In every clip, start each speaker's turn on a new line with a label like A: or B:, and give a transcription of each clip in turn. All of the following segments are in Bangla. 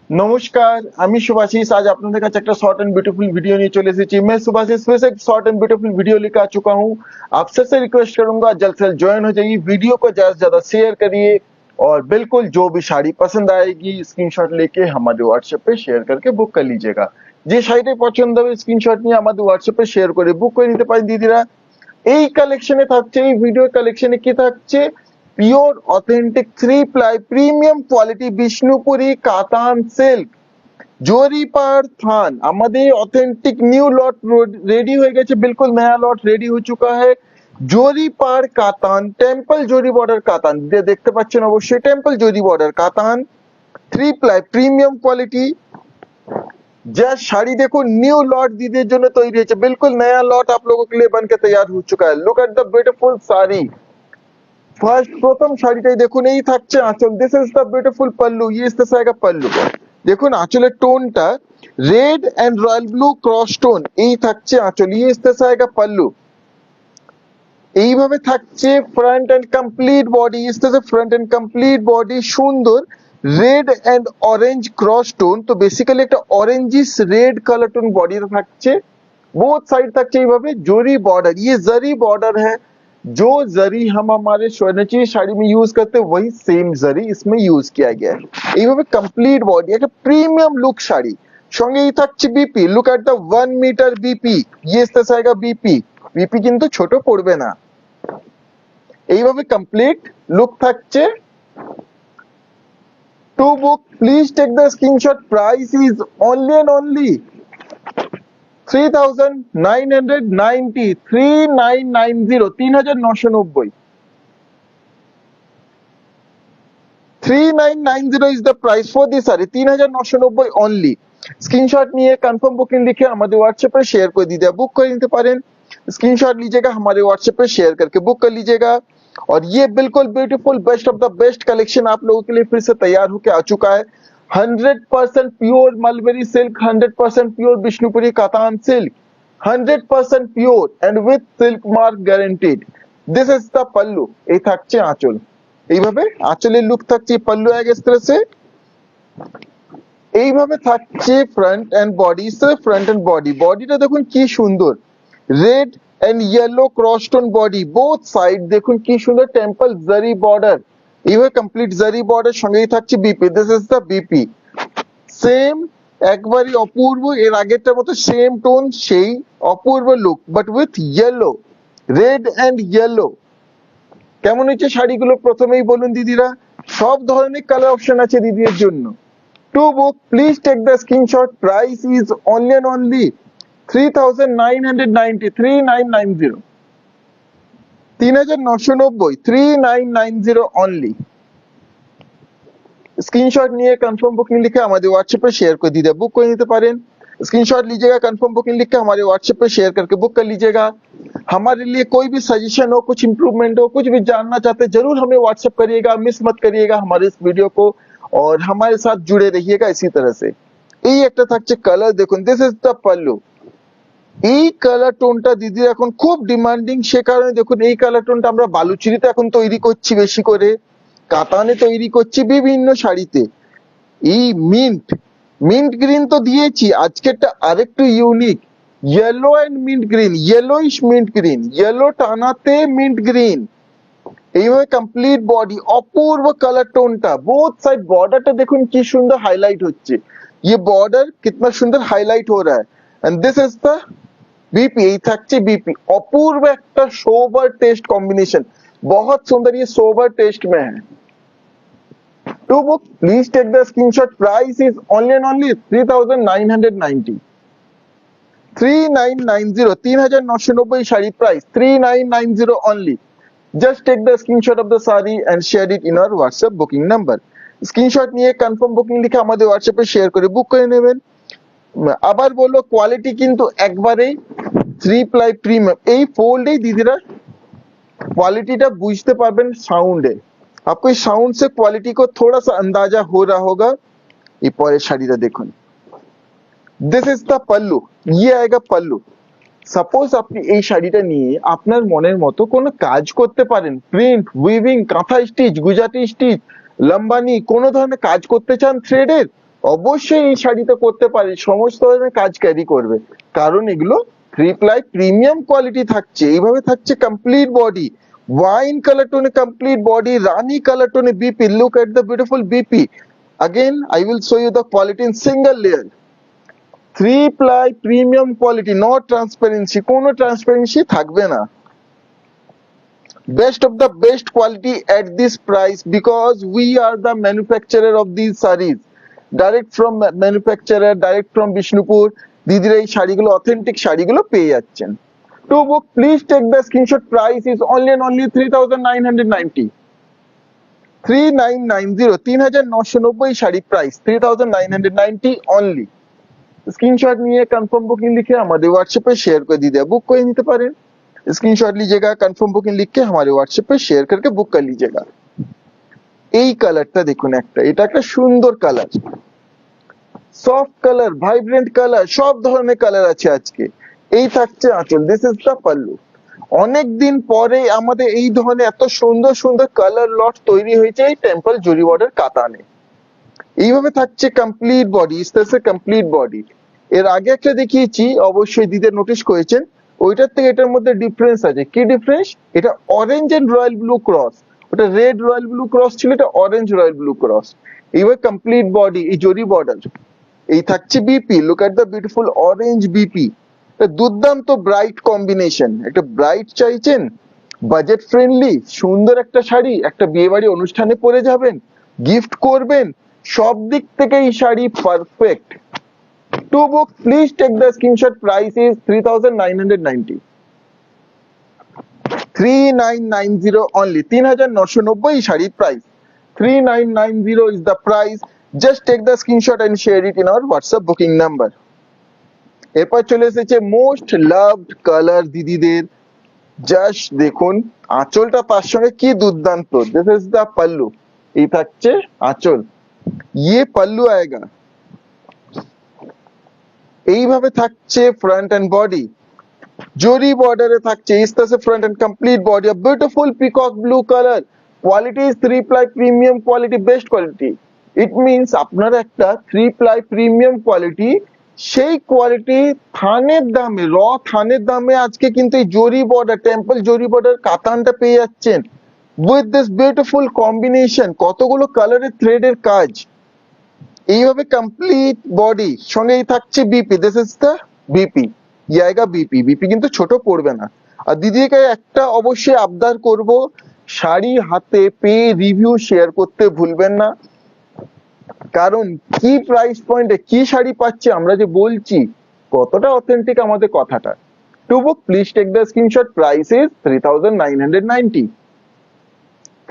A: নমস্কার, আমি सुभाशीष। आज আপনাদের কাছে একটা शॉर्ट एंड ब्यूटीफुल वीडियो নিয়ে चले এসেছি। मैं सुभाशीष फिर से एक शॉर्ट एंड ब्यूटीफुल वीडियो लेकर आ चुका हूँ। आप सबसे रिक्वेस्ट करूंगा जल्द से जल्द ज्वाइन हो जाइए, वीडियो को ज्यादा से ज्यादा शेयर करिए और बिल्कुल जो भी साड़ी पसंद आएगी स्क्रीनशॉट लेके हमारे व्हाट्सएप पे शेयर करके बुक कर लीजिएगा। যে শাড়িটা পছন্দ হবে স্ক্রিনশট নিয়ে আমাদের হোয়াটসঅ্যাপে শেয়ার করে বুক করে নিতে পারেন দিদিরা। এই কালেকশনে থাকছে, এই ভিডিও কালেকশনে কি থাকছে, pure authentic 3 ply premium quality Bishnupuri কাতান সিল্ক জরি পার थान। আমাদের অথেন্টিক নিউ লট रेडी হয়ে গেছে, बिल्कुल नया लॉट रेडी हो चुका है। জরি পার কাতান টেম্পল জরি বর্ডার কাতান দেখতে পাচ্ছেন অবশ্যই, টেম্পল জরি বর্ডার কাতান 3 প্লাই প্রিমিয়াম কোয়ালিটি। যা শাড়ি देखो न्यू लॉट दीदी জন্য তৈরি হয়েছে, बिल्कुल नया लॉट आप लोगों के लिए बनकर तैयार हो चुका है। Look at the beautiful sari. First প্রথম শাড়িটাই দেখুন, এই থাকছে আঁচল। This is the beautiful pallu, ये इस तरह का पल्लू। দেখুন আঁচলের টোনটা red and royal blue cross tone, এই থাকছে আঁচল। ये इस तरह का पल्लू। এইভাবে থাকছে ফ্রন্ট এন্ড কমপ্লিট বডি, इस तरह से फ्रंट एंड কমপ্লিট বডি সুন্দর red and orange cross tone. তো বেসিক্যালি একটা অরেঞ্জিশ রেড কালার টোন বডিতে থাকছে। बोथ साइड থাকছে এইভাবে জরি बॉर्डर। ये जरी बॉर्डर है, जो जरी हम हमारे स्वर्णचीर साड़ी में यूज करते हैं वही सेम जरी इसमें यूज किया गया है। এইভাবে কমপ্লিট বডি, একটা প্রিমিয়াম লুক শাড়ি। সঙ্গেই থাকছে BP. Look at the 1 metre BP, ये इस तरह का বিপি। বিপি কিন্তু ছোট পড়বে না। এইভাবে কমপ্লিট লুক থাকছে। To book please take the screenshot. Price is only and only 3990, 3990, 3990। 3990 is the price for this saree, 3990 only। Screenshot নিয়ে कंफर्म बुकिंग लिखे हमारे व्हाट्सएप पे शेयर कर दीजिए, बुक कर নিতে পারেন। स्क्रीनशॉट लीजिएगा, हमारे व्हाट्सएप पे शेयर करके बुक कर लीजिएगा। और ये बिल्कुल beautiful best of the best collection आप लोगों के लिए फिर से तैयार होकर आ चुका है। 100% pure mulberry silk, 100% pure Vishnupuri katan silk, 100% pure and with silk mark guaranteed. This is the pallu. এই থাকছে আঁচল। এইভাবে আঁচলের লুক থাকছে, पल्लू आएगा इस तरह से। এইভাবে থাকছে front end body, front end body. বডিটা দেখুন কি সুন্দর, red and yellow cross tone body. Both side দেখুন কি সুন্দর টেম্পল জারি বর্ডার। এইভাবে কমপ্লিট জারি বর্ডার, সঙ্গেই থাকছে BP. This is the BP. Same একবারই অপূর্ব, এর আগেরটার মতো সেম টোন, সেই অপূর্ব look but with yellow, red and yellow. কেমন হচ্ছে শাড়িগুলো প্রথমেই বলুন দিদিরা। সব ধরনের কালার অপশন আছে দিদির জন্য। To book please take the screenshot. Price is only and only 3990, 3990, 3990, 3990 only. Screenshot নিয়ে कंफर्म बुकिंग लिखे हमारे व्हाट्सएप पे शेयर कर दीजिए, बुक कर নিতে পারেন। स्क्रीनशॉट लीजिएगा, कंफर्म बुकिंग लिख के हमारे व्हाट्सएप पे शेयर करके बुक कर लीजिएगा। हमारे लिए कोई भी सजेशन हो, कुछ इंप्रूवमेंट हो, कुछ भी जानना चाहते जरूर हमें व्हाट्सएप करिएगा, मिस मत करिएगा हमारे इस वीडियो को और हमारे साथ जुड़े रहिएगा इसी तरह से। এই একটা থাকছে কালার দেখুন, দিস ইজ দ্য পল্লু। এই কালার টোনটা দিদি এখন খুব ডিমান্ডিং, সে কারণে দেখুন এই কালার টোনটা আমরা বালুচরিতে এখন তৈরি করছি বেশি করে, কাতানে তৈরি করছি, বিভিন্ন শাড়িতে। এই মিন্ট গ্রিন তো দিয়েছি, আজকেরটা আরেকটু unique yellow and mint green, yellowish mint green, yellow টানাতে মিন্ট গ্রিন। এইভাবে কমপ্লিট বডি, অপূর্ব কালার টোনটা। बोथ साइड बॉर्डरটা দেখুন কি সুন্দর হাইলাইট হচ্ছে। ये बॉर्डर कितना सुंदर हाईलाइट हो रहा है and this is the BP. এই থাকছে बीपी। অপূর্ব একটা সোবার টেস্ট কম্বিনেশন, बहुत सुंदर, ये सोबर टेस्ट में है। To book please take the screenshot. Price is only and only 3990, 3990, 3990 sari price 3990 only। Just take the screenshot of the saree and share it in our WhatsApp booking number। Screenshot নিয়ে কনফার্ম বুকিং লিখে আমাদের হোয়াটসঅ্যাপে শেয়ার করে বুক করে নেবেন। আবার বললো কোয়ালিটি কিন্তু একবারেই 3 প্লাই প্রিমিয়াম। এই ফোল্ডেই দিদিরা क्वालिटीটা বুঝতে পারবেন সাউন্ডে। आपको इस साउंड से क्वालिटी को थोड़ा सा अंदाजा हो रहा होगा। ये পরের শাড়িটা দেখুন, दिस इज द पल्लू। ये आएगा पल्लू। সাপোজ আপনি এই শাড়িটা নিয়ে আপনার মনের মতো কোনো কাজ করতে পারেন, প্রিন্ট, উইভিং, কাঁথা স্টিচ, গুজরাটি স্টিচ, লম্বানি, কোনো ধরনের কাজ করতে চান থ্রেডের, অবশ্যই এই শাড়িতে করতে পারে, সমস্ত ধরনের কাজ ক্যারি করবে, কারণ এগুলো 3 ply প্রিমিয়াম কোয়ালিটি থাকছে। এইভাবে থাকছে কমপ্লিট বডি, ওয়াইন কালার টোনে কমপ্লিট বডি, রানী কালার টোনে BP. Look at the beautiful BP. Again, I will show you the quality in single layer. 3 ply premium quality, not transparency, কোনো ট্রান্সপারেন্সি থাকবে না। Best of the best quality at this price, because we are the manufacturer of these sarees, direct from manufacturer, direct from Bishnupur। দিদিরা এই শাড়িগুলো, অথেন্টিক শাড়িগুলো পেয়ে যাচ্ছেন। To book, please take the screenshot. Price is only and only 3990, 3990, 3990 sari price, 3990 only. Screenshot নিয়ে কনফার্ম বুকিং লিখে আমাদের হোয়াটসঅ্যাপে শেয়ার করে দিদি बुक করে নিতে পারেন। स्क्रीनशॉट लीजिएगा, कंफर्म बुकिंग लिख के हमारे व्हाट्सएप पे शेयर करके बुक कर लीजिएगा। এই কালারটা দেখুন, এটা একটা সুন্দর colour, soft colour, vibrant colour, সব ধরনের কালার আছে আজকে। এই থাকছে আঁচল, দিস ইজ দ্য পাল্লু। অনেকদিন পরে আমাদের এই ধরনের এত সুন্দর সুন্দর কালার লট তৈরি হয়েছে এই টেম্পল জরি বর্ডার কাতানে। এইভাবে থাকছে কমপ্লিট বডি, ইস্তেছে কমপ্লিট বডি। এর আগে একটা দেখিয়েছি, অবশ্যই দিদি নোটিস করেছেন, ওইটার থেকে এটার মধ্যে ডিফারেন্স আছে। কি ডিফারেন্স? এটা orange and royal blue cross, ওটা রেড রয়্যাল ব্লু ক্রস ছিল, এটা অরেঞ্জ রয়্যাল ব্লু ক্রস। এইভাবে কমপ্লিট বডি, এই জরি বর্ডার। এই থাকছে BP, look at the beautiful orange BP. দুর্দান্ত ব্রাইট কম্বিনেশন। একটা ব্রাইট চাইছেন, বাজেট ফ্রেন্ডলি সুন্দর একটা শাড়ি, একটা বিয়ে বাড়ি অনুষ্ঠানে পরে যাবেন, গিফট করবেন, সব দিক থেকে এই sari perfect. To book, please take the screenshot. Price is 3990, 3990 only, 3990 শাড়ির price, 3990 is the price. Just take the screenshot and share it in our WhatsApp booking number. এরপর চলে এসেছে মোস্ট লাভড কালার দিদিদের। জাস্ট দেখুন আঁচলটা তার সঙ্গে কি দুর্দান্ত। দিস ইজ দ্য পাল্লু, এই থাকছে আঁচল, ইয়ে পাল্লু আয়েগা। এইভাবে থাকছে ফ্রন্ট এন্ড বডি, জরি বর্ডারে থাকছে, ইস্তাসে front and complete body, a beautiful peacock blue colour. Quality is 3 ply premium quality, best quality. It means আপনারা একটা 3 ply প্রিমিয়াম কোয়ালিটি, সেই কোয়ালিটি থানের দামে, র থানের দামে আজকে কিন্তু এই জরি বর্ডার, টেম্পল জরি বর্ডার কাতানটা পেয়ে যাচ্ছেন উইথ দিস বিউটিফুল কম্বিনেশন। কতগুলো কালারের থ্রেডের কাজ, এইভাবে কমপ্লিট বডি, সঙ্গেই থাকছে BP. This is the BP, জায়গা বিপি। বিপি কিন্তু ছোট পড়বে না। আর দিদিকে একটা অবশ্যই আবদার করব, শাড়ি হাতে পেয়ে রিভিউ শেয়ার করতে ভুলবেন না, কারণ কি প্রাইস পয়েন্টে কি শাড়ি পাচ্ছে আমরা যে বলছি, কতটা অথেন্টিক আমাদের কথাটা। To book, please take the screenshot. Price is 3990,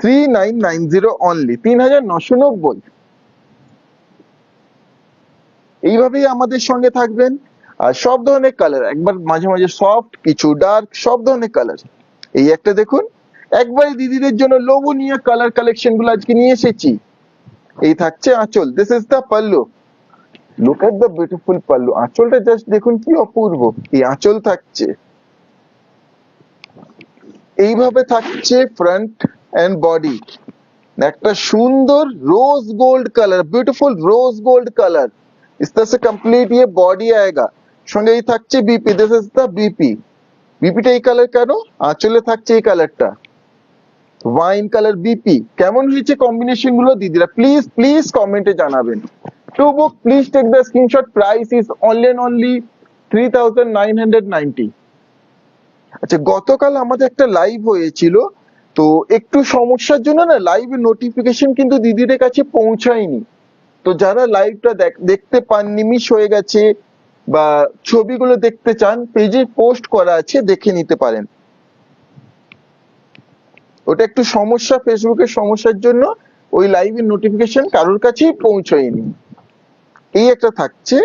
A: 3990 only, 3990। এইভাবেই আমাদের সঙ্গে থাকবেন। আর সব ধরনের কালার, একবার মাঝে মাঝে সফট, কিছু ডার্ক, সব ধরনের কালার। এই একটা দেখুন, একবারে দিদিদের জন্য লোভনীয় কালার কালেকশন গুলো আজকে নিয়ে এসেছি। এই থাকছে আঁচল, this is the pallu, look at the beautiful pallu. আঁচলটা জাস্ট দেখুন কি অপূর্ব, এই আঁচল থাকছে। এইভাবে থাকছে ফ্রন্ট এন্ড বডি, একটা সুন্দর rose gold colour, beautiful rose gold colour. इस तरह से कंप्लीट ये बॉडी आएगा। সঙ্গে এই থাকছে BP, this is the BP. বিপিটা এই কালার কেন? আঁচলে থাকছে এই কালারটা, ওয়াইন কালার বিপি। কেমন হয়েছে কম্বিনেশন গুলো দিদিরা প্লিজ প্লিজ কমেন্টে জানাবেন। To book, please take the screenshot. Price is only and only 3990। আচ্ছা, গতকাল আমাদের একটা লাইভ হয়েছিল, তো একটু সমস্যার জন্য না লাইভের নোটিফিকেশন কিন্তু দিদিদের কাছে পৌঁছায়নি। তো যারা লাইভটা দেখতে পাননি, মিস হয়ে গেছে, বা ছবিগুলো দেখতে চান, পেজে পোস্ট করা আছে, দেখে নিতে পারেন। ওটা একটু সমস্যা, ফেসবুকের সমস্যার জন্য ওই লাইভের নোটিফিকেশন কারোর কাছেই পৌঁছায়নি। এই একটা থাকছে,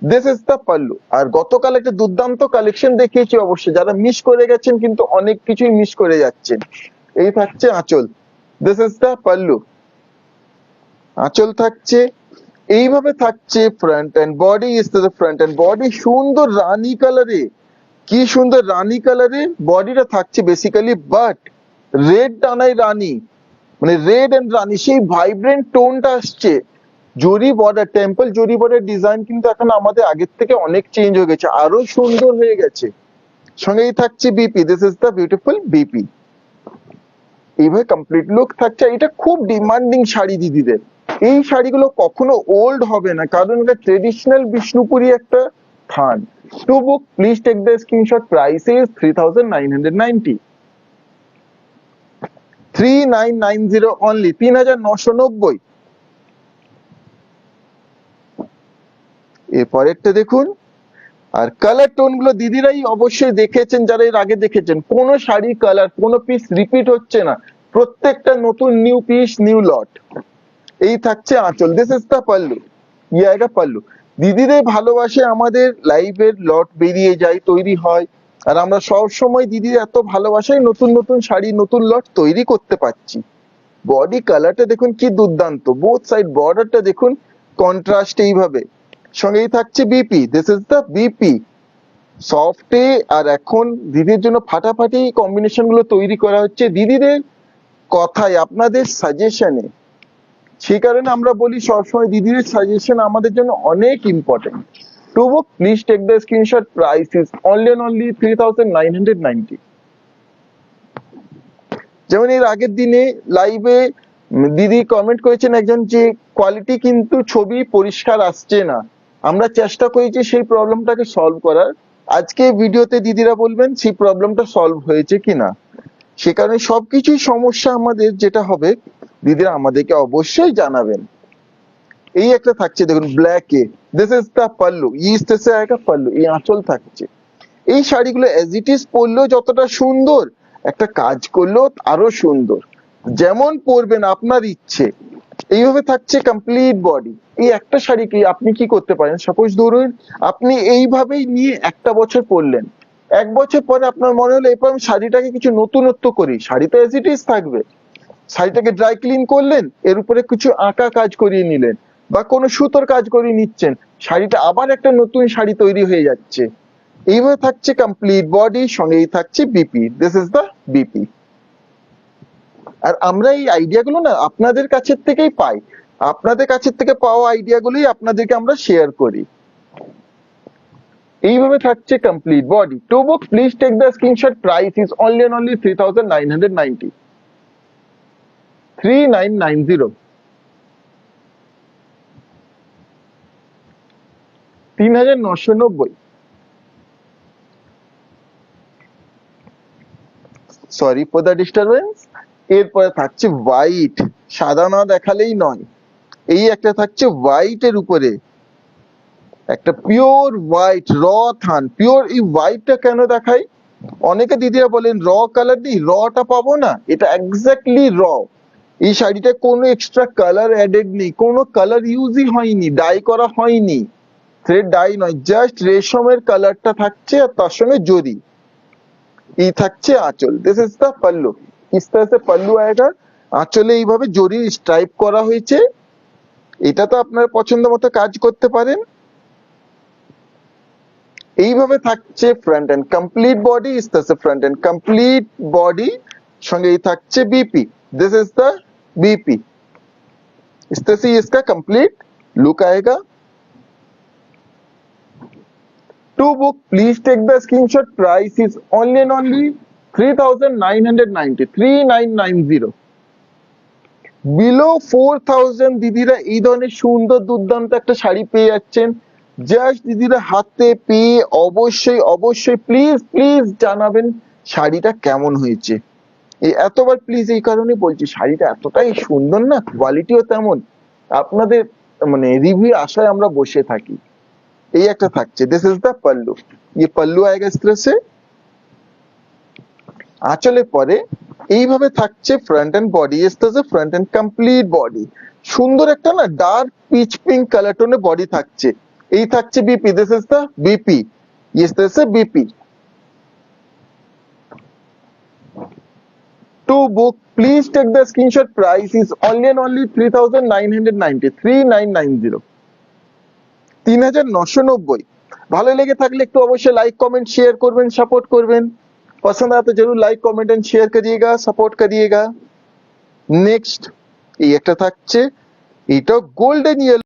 A: দিস ইজ দ্য পাল্লু। আর গতকাল একটা দুর্দান্ত কালেকশন দেখিয়েছি, অবশ্যই যারা মিস করে গেছেন কিন্তু অনেক কিছুই মিস করে যাচ্ছেন। এই থাকছে আঁচল, দিস ইজ দ্য পাল্লু, আঁচল থাকছে। এইভাবে থাকছে front end body, is the front end body, সুন্দর রানী কালারে, কি সুন্দর রানী কালারে বডিটা থাকছে বেসিক্যালি, বাট রেড টানাই রানী, মানে রেড এন্ড রানী, সেই ভাইব্রেন্ট টোনটা আসছে। জরি বর্ডার, টেম্পল জরি বর্ডার ডিজাইন কিন্তু এখন আমাদের আগের থেকে অনেক চেঞ্জ হয়ে গেছে, আরো সুন্দর হয়ে গেছে। সঙ্গেই থাকছে BP, this is the beautiful BP. এইভাবে কমপ্লিট লুক থাকছে। এটা খুব ডিমান্ডিং শাড়ি দিদিদের। এই শাড়িগুলো কখনো ওল্ড হবে না, কারণ এটা ট্রেডিশনাল বিষ্ণুপুরি একটা থান। To book please take the screenshot, price is 3990, 3990 only, 3990। এরপরেরটা দেখুন। আর কালার টোন গুলো দিদিরাই অবশ্যই দেখেছেন, যারা এর আগে দেখেছেন, কোন শাড়ি কালার কোন পিস রিপিট হচ্ছে না, প্রত্যেকটা নতুন নিউ পিস নিউ লট। এই থাকছে আঁচল, দিস ইজ দা পাল্লু, ইয়ে আয়েগা পাল্লু। দিদিদের ভালোবাসে আমাদের লাইভের লট বেরিয়ে যায়, তৈরি হয়, আর আমরা সব সময় দিদির এত ভালোবাসায় নতুন নতুন শাড়ি নতুন লট তৈরি করতে পারছি। বডি কালারটা দেখুন কি দুর্দান্ত, বোথ সাইড বর্ডারটা দেখুন কন্ট্রাস্ট এইভাবে। সঙ্গেই থাকছে BP, this is the BP. সফটে আর এখন দিদির জন্য ফাটাফাটি কম্বিনেশন গুলো তৈরি করা হচ্ছে দিদিদের কথায়, আপনাদের সাজেশনে। সেই কারণে আমরা বলি সবসময় দিদিদের সাজেশন আমাদের জন্য অনেক important. To book please take the screenshot, price is only 3990। যেমন এর আগের দিনে লাইভে দিদি কমেন্ট করেছেন একজন, যে কোয়ালিটি কিন্তু ছবি পরিষ্কার আসছে না। আমরা চেষ্টা করেছি সেই প্রবলেমটাকে সলভ করার। আজকে ভিডিওতে দিদিরা বলবেন সেই প্রবলেমটা সলভ হয়েছে কিনা। সে কারণে সবকিছুই সমস্যা আমাদের যেটা হবে দিদিরা আমাদেরকে অবশ্যই জানাবেন। এই একটা থাকছে দেখুন ব্ল্যাক এ, দিস ইজ দা পাল্লু, ইস্তেসে আয়েগা পাল্লু, এই আঁচল থাকছে। এই শাড়িগুলো এজ ইট ইজ পরলেও যতটা সুন্দর, একটা কাজ করলেও আরো সুন্দর, যেমন পরবেন আপনার ইচ্ছে। এইভাবে থাকছে কমপ্লিট বডি। এই একটা শাড়িকে আপনি কি করতে পারেন, সাপোজ ধরুন আপনি এইভাবেই নিয়ে একটা বছর পরলেন, এক বছর পরে আপনার মনে হলো এরপর আমি শাড়িটাকে কিছু নতুনত্ব করি, শাড়ি তো এজ ইট ইজ থাকবে। শাড়িটাকে ড্রাই ক্লিন করলেন, এর উপরে কিছু আঁকা কাজ করিয়ে নিলেন বা কোনো সুতোর কাজ করিয়ে নিচ্ছেন, শাড়িটা আবার একটা নতুন শাড়ি তৈরি হয়ে যাচ্ছে। এইভাবে থাকছে কমপ্লিট বডি, সঙ্গেই থাকছে BP, this is the BP. আর আমরা এই আইডিয়া গুলো না আপনাদের কাছের থেকেই পাই, আপনাদের কাছের থেকে পাওয়া আইডিয়া গুলোই আপনাদেরকে আমরা শেয়ার করি। এইভাবে থাকছে complete body. To book please take the screenshot, price is only 3990, 3990, 3990। Sorry for the disturbance. এরপরে থাকছে হোয়াইট, সাদা না দেখালেই নয়। এই একটা থাকছে হোয়াইট এর উপরে, একটা পিওর হোয়াইট র থান, পিওর। এই হোয়াইটটা কেন দেখাই, অনেকে দিদিরা বলেন র কালার নেই, রটা পাবো না, এটা এক্স্যাক্টলি র। এই শাড়িটা কোনো এক্সট্রা কালার অ্যাডেড নেই, কোনো কালার ইউজই হয়নি, ডাই করা হয়নি, থ্রেড ডাই নয়, জাস্ট রেশমের কালারটা থাকছে আর তার সঙ্গে জরি। এই থাকছে আঁচল, দিস ইজ দা পাল্লু, ইস तरह से পাল্লু আয়েগা। আঁচলে এইভাবে জরির স্ট্রাইপ করা হয়েছে। এটা তো আপনার পছন্দ মতো কাজ করতে পারেন। এইভাবে থাকছে ফ্রন্ট এন্ড কমপ্লিট বডি, ইস तरह से ফ্রন্ট এন্ড কমপ্লিট বডি, সঙ্গে এই থাকছে BP, this is the BP. इस तरह से इसका कंप्लीट लुक आएगा। To book please take the screenshot, price is only 3990, 3990। Below 4000 দিদিরা এই ধরনের সুন্দর দুর্দান্ত একটা শাড়ি পেয়ে যাচ্ছেন। জাস্ট দিদিরা হাতে পেয়ে অবশ্যই অবশ্যই প্লিজ প্লিজ জানাবেন শাড়িটা কেমন হয়েছে। এই এতবার প্লিজ এই কারণে বলছি, শাড়িটা এতটাই সুন্দর না, কোয়ালিটিও তেমন, আপনাদের মানে রিভিউ আশায় আমরা বসে থাকি। এই একটা থাকছে, দিস ইজ দা পাল্লু, ये पल्लू आएगा इस तरह से। আঁচলে পরে এইভাবে থাকছে ফ্রন্ট এন্ড বডি, ইস तरह से ফ্রন্ট এন্ড কমপ্লিট বডি। সুন্দর একটা না ডার্ক পিচ পিঙ্ক কালার টোনে বডি থাকছে। এই থাকছে BP, this is the BP, ইস तरह से BP. To book, please take the screenshot, price is only 3990, 3990, 3990। ভালো লেগে থাকলে একটু অবশ্যই লাইক কমেंट शेयर করবেন, সাপোর্ট করবেন। पसंद आया तो जरूर लाइक कमेंट एंड शेयर करिएगा, सपोर्ट करिएगा। नेक्स्ट এই একটা থাকছে, এটা গোল্ডেন ইয়েলো।